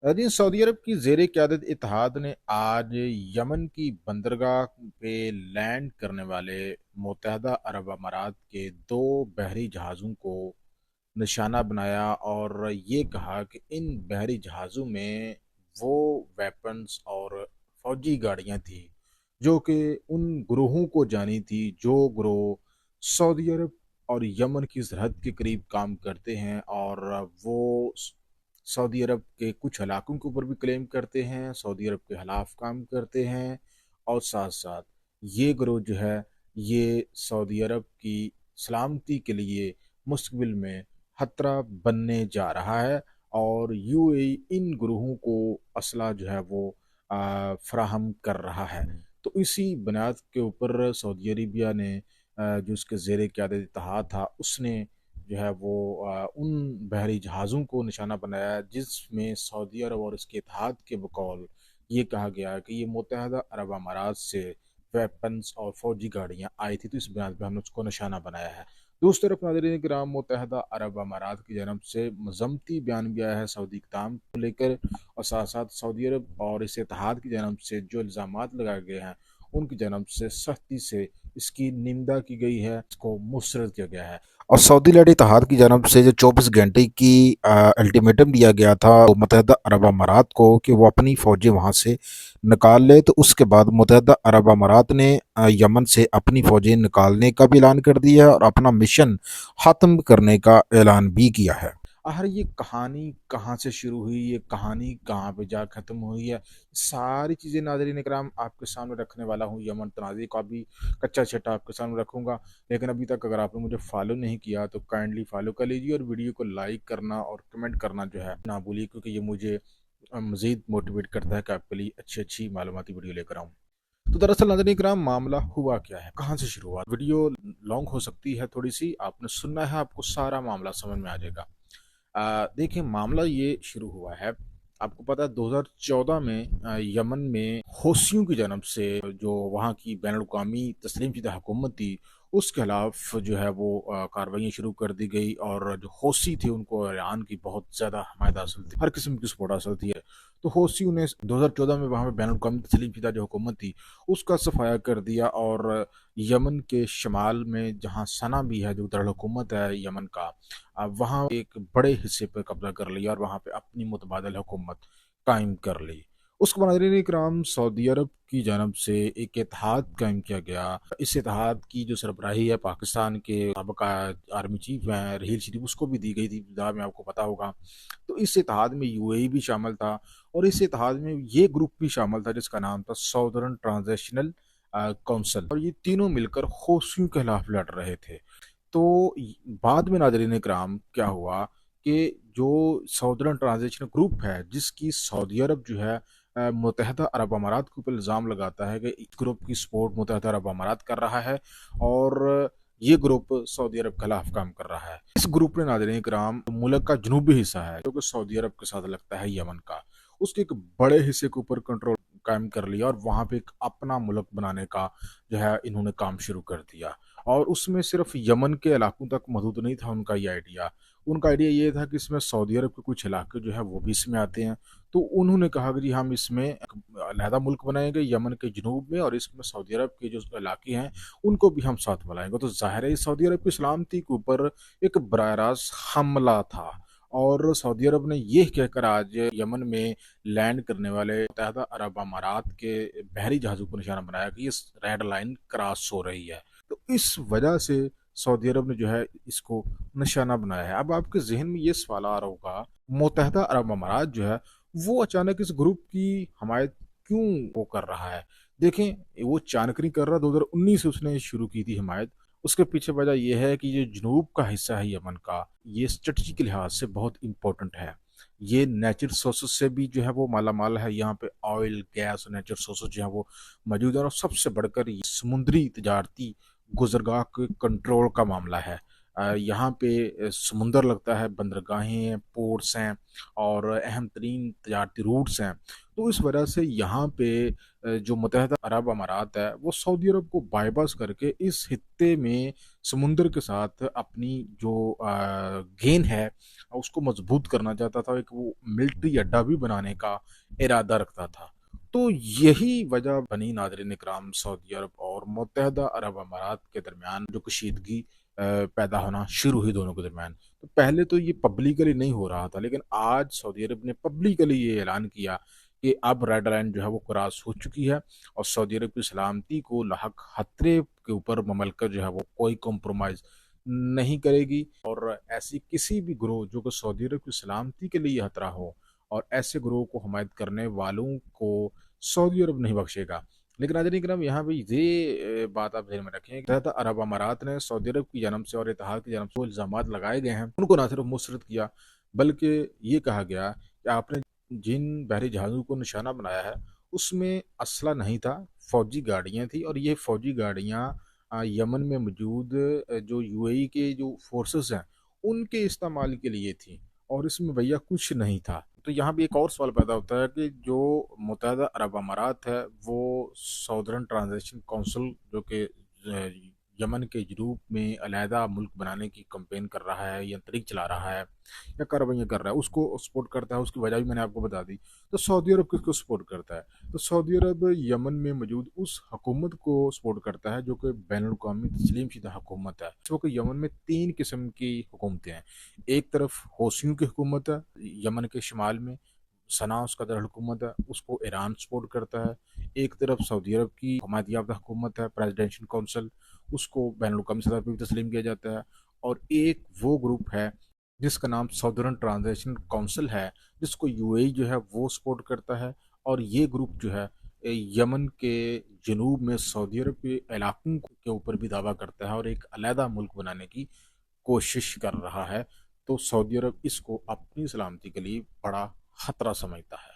जी, Saudi अरब की ज़ेर क़यादत इत्तेहाद ने आज यमन की बंदरगाह पे लैंड करने वाले मुत्तहदा अरब अमारात के 2 बहरी जहाज़ों को निशाना बनाया और ये कहा कि इन बहरी जहाज़ों में वो वेपन्स और फ़ौजी गाड़ियाँ थी, जो कि उन ग्रोहों को जानी थी, जो ग्रोह सऊदी अरब और यमन की सरहद के करीब काम करते हैं और वो सऊदी अरब के कुछ इलाकों के ऊपर भी क्लेम करते हैं, सऊदी अरब के खिलाफ काम करते हैं और साथ-साथ ये ग्रोह जो है, ये सऊदी अरब की सलामती के लिए मुस्तक़बिल में खतरा बनने जा रहा है और यूएई इन ग्रोहों को असला जो है वो फ़राहम कर रहा है। तो इसी बुनियाद के ऊपर सऊदी अरेबिया ने जो उसके ज़ेर क़यादत इत्तेहाद था, उसने जो है वो उन बहरी जहाज़ों को निशाना बनाया जिसमें सऊदी अरब और इसके इत्तेहाद के बकौल ये कहा गया कि ये मुत्तहदा अरब अमारात से वेपन्स और फ़ौजी गाड़ियाँ आई थी, तो इस बुनियाद पे हमने उसको निशाना बनाया है। दूसरी तरफ नाज़रीन किराम, मुत्तहदा अरब अमारात की जानब से मज़म्मती बयान भी आया है सऊदी इक़दाम को लेकर और साथ-साथ सऊदी अरब और इस इत्तेहाद की जानब से जो इल्ज़ामात लगाए गए हैं, उनकी जानब से सख्ती से इसकी निंदा की गई है, इसको मुस्तरद किया गया है। और सऊदी लड़ी इत्तेहाद की जानब से जो 24 घंटे की अल्टीमेटम दिया गया था मुत्तहदा अरब अमारात को कि वो अपनी फ़ौजें वहाँ से निकाल ले, तो उसके बाद मुत्तहदा अरब अमारात ने यमन से अपनी फ़ौजें निकालने का भी ऐलान कर दिया है और अपना मिशन ख़त्म करने का ऐलान भी किया है। आखिर ये कहानी कहाँ से शुरू हुई, ये कहानी कहाँ पे जा ख़त्म हुई है, सारी चीज़ें नाज़रीन इकराम आपके सामने रखने वाला हूँ। यमन तनाज़े का भी कच्चा-छट्टा आपके सामने रखूँगा, लेकिन अभी तक अगर आपने मुझे फ़ॉलो नहीं किया तो काइंडली फ़ॉलो कर लीजिए और वीडियो को लाइक करना और कमेंट करना जो है ना भूलिए, क्योंकि ये मुझे मज़ीद मोटिवेट करता है कि आपके लिए अच्छी-अच्छी मालूमाती वीडियो लेकर आऊँ। तो दरअसल नाज़रीन इकराम, मामला हुआ क्या है, कहाँ से शुरू हुआ? वीडियो लॉन्ग हो सकती है थोड़ी-सी, आपने सुनना है, आपको सारा मामला समझ में आ जाएगा। देखिए, मामला ये शुरू हुआ है, आपको पता है 2014 में यमन में हौसियों की जानब से जो वहाँ की बैनुल-अक़वामी तस्लीम-शुदा हुकूमत थी, उसके खिलाफ जो है वो कार्रवाइयाँ शुरू कर दी गई और जो हौसी थे उनको ईरान की बहुत ज़्यादा हमायत हासिल थी, हर किस्म की सपोर्ट हासिल थी। तो हौसियों ने 2014 में वहाँ पे बैनुल-अक़वामी तस्लीम-शुदा जो हुकूमत थी, उसका सफाया कर दिया और यमन के शमाल में जहाँ सना भी है, जो दारुल-हुकूमत है यमन का, वहाँ एक बड़े हिस्से पे कब्ज़ा कर लिया और वहाँ पे अपनी मुतबादिल हुकूमत कायम कर ली। उसके बाद नाज़रीन इकराम, सऊदी अरब की जानब से एक इत्तेहाद कायम किया गया। इस इत्तेहाद की जो सरबराही है पाकिस्तान के साबिक़ा आर्मी चीफ हैं रहील शरीफ, उसको भी दी गई थी इब्तिदा में, आपको पता होगा। तो इस इत्तेहाद में यूएई भी शामिल था और इस इत्तेहाद में ये ग्रुप भी शामिल था जिसका नाम था साउदर्न ट्रांज़िशनल काउंसिल, और ये तीनों मिलकर हौसियों के खिलाफ लड़ रहे थे। तो बाद में नाज़रीन इकराम क्या हुआ कि जो साउदर्न ट्रांजिशन ग्रुप है, जिसकी सऊदी अरब जो है मुत्तहदा अरब अमारात के ऊपर इल्ज़ाम लगाता है कि इस ग्रुप की सपोर्ट मुत्तहदा अरब अमारात कर रहा है और ये ग्रुप सऊदी अरब के खिलाफ काम कर रहा है। इस ग्रुप ने नाज़रीन इकराम मुल्क का जनूबी हिस्सा है, जो कि सऊदी अरब के साथ लगता है यमन का, उसके एक बड़े हिस्से के ऊपर कंट्रोल कायम कर लिया और वहाँ पे एक अपना मुल्क बनाने का जो है इन्होंने काम शुरू कर दिया। और उसमें सिर्फ यमन के इलाकों तक महदूद नहीं था उनका ये आइडिया। उनका आइडिया ये था कि इसमें सऊदी अरब के कुछ इलाके जो है वो भी इसमें आते हैं। तो उन्होंने कहा कि जी हम इसमें एक अलहदा मुल्क बनाएँगे यमन के जनूब में, और इसमें सऊदी अरब के जो इलाके हैं उनको भी हम साथ मिलाएँगे। तो ज़ाहिर है सऊदी अरब की सलामती के ऊपर एक बराह रास्त हमला था और सऊदी अरब ने ये कहकर आज यमन में लैंड करने वाले मुत्तहदा अरब अमारात के बहरी जहाज़ों को निशाना बनाया कि ये रेड लाइन क्रॉस हो रही है। तो इस वजह से सऊदी अरब ने जो है इसको निशाना बनाया है। अब आपके ज़हन में ये सवाल आ रहा होगा, मुत्तहदा अरब अमारात जो है वो अचानक इस ग्रुप की हमायत क्यों वो कर रहा है? देखें, वो अचानक नहीं कर रहा, 2019 से उसने शुरू की थी हिमायत। उसके पीछे वजह ये है कि ये जनूब का हिस्सा है यमन का, ये स्ट्रेटजी के लिहाज से बहुत इम्पोर्टेंट है। ये नेचुरल सोर्सेज से भी जो है वो माला-माल है, यहाँ पे ऑयल, गैस और नेचुरल सोर्सेज जो हैं वो मौजूद है और सबसे बढ़कर ये समुद्री तजारती गुज़रगाह के कंट्रोल का मामला है। یہاں پہ سمندر لگتا ہے، بندرگاہیں ہیں، پورٹس ہیں اور اہم ترین تجارتی روٹس ہیں۔ تو اس وجہ سے یہاں پہ جو متحدہ عرب امارات ہے وہ سعودی عرب کو بائی پاس کر کے اس خطے میں سمندر کے ساتھ اپنی جو گین ہے اس کو مضبوط کرنا چاہتا تھا، ایک وہ ملٹری اڈا بھی بنانے کا ارادہ رکھتا تھا۔ تو یہی وجہ بنی ناظرین اکرام، سعودی عرب اور متحدہ عرب امارات کے درمیان جو کشیدگی پیدا ہونا شروع ہوئی دونوں کے درمیان۔ تو پہلے تو یہ پبلکلی نہیں ہو رہا تھا، لیکن آج سعودی عرب نے پبلکلی یہ اعلان کیا کہ اب ریڈ لائن جو ہے وہ کراس ہو چکی ہے، اور سعودی عرب کی سلامتی کو لاحق خطرے کے اوپر مملکت جو ہے وہ کوئی کمپرومائز نہیں کرے گی، اور ایسی کسی بھی گروہ جو کہ سعودی عرب کی سلامتی کے لیے خطرہ ہو اور ایسے گروہ کو حمایت کرنے والوں کو سعودی عرب نہیں بخشے گا۔ لیکن ناظرین کرام، یہاں بھی یہ بات آپ ذہن میں رکھیں کہ متحدہ عرب امارات نے سعودی عرب کی جانب سے اور اتحاد کی جانب سے جو الزامات لگائے گئے ہیں ان کو نہ صرف مسترد کیا، بلکہ یہ کہا گیا کہ آپ نے جن بحری جہازوں کو نشانہ بنایا ہے اس میں اسلحہ نہیں تھا، فوجی گاڑیاں تھیں، اور یہ فوجی گاڑیاں یمن میں موجود جو یو اے ای کے جو فورسز ہیں ان کے استعمال کے لیے تھیں، اور اس میں بھیا کچھ نہیں تھا۔ تو یہاں بھی ایک اور سوال پیدا ہوتا ہے کہ جو متحدہ عرب امارات ہے وہ سودرن ٹرانزیشن کونسل جو کہ یمن کے جنوب میں علیحدہ ملک بنانے کی کمپین کر رہا ہے یا طریق چلا رہا ہے یا کاروائیاں کر رہا ہے، اس کو سپورٹ کرتا ہے۔ اس کی وجہ بھی میں نے آپ کو بتا دی۔ تو سعودی عرب کس کو سپورٹ کرتا ہے؟ تو سعودی عرب یمن میں موجود اس حکومت کو سپورٹ کرتا ہے جو کہ بین الاقوامی تسلیم شدہ حکومت ہے۔ اس وقت یمن میں تین قسم کی حکومتیں ہیں۔ ایک طرف حوثیوں کی حکومت ہے یمن کے شمال میں، صنعاء اس کا دارالحکومت ہے، اس کو ایران سپورٹ کرتا ہے۔ ایک طرف سعودی عرب کی حمایت یافتہ حکومت ہے، پریزیڈنشل کونسل، اس کو بین الاقوامی سطح پہ بھی تسلیم کیا جاتا ہے۔ اور ایک وہ گروپ ہے جس کا نام سودرن ٹرانزیشن کونسل ہے، جس کو یو اے ای جو ہے وہ سپورٹ کرتا ہے، اور یہ گروپ جو ہے یمن کے جنوب میں سعودی عرب کے علاقوں کے اوپر بھی دعویٰ کرتا ہے اور ایک علیحدہ ملک بنانے کی کوشش کر رہا ہے۔ تو سعودی عرب اس کو اپنی سلامتی کے لیے بڑا خطرہ سمجھتا ہے۔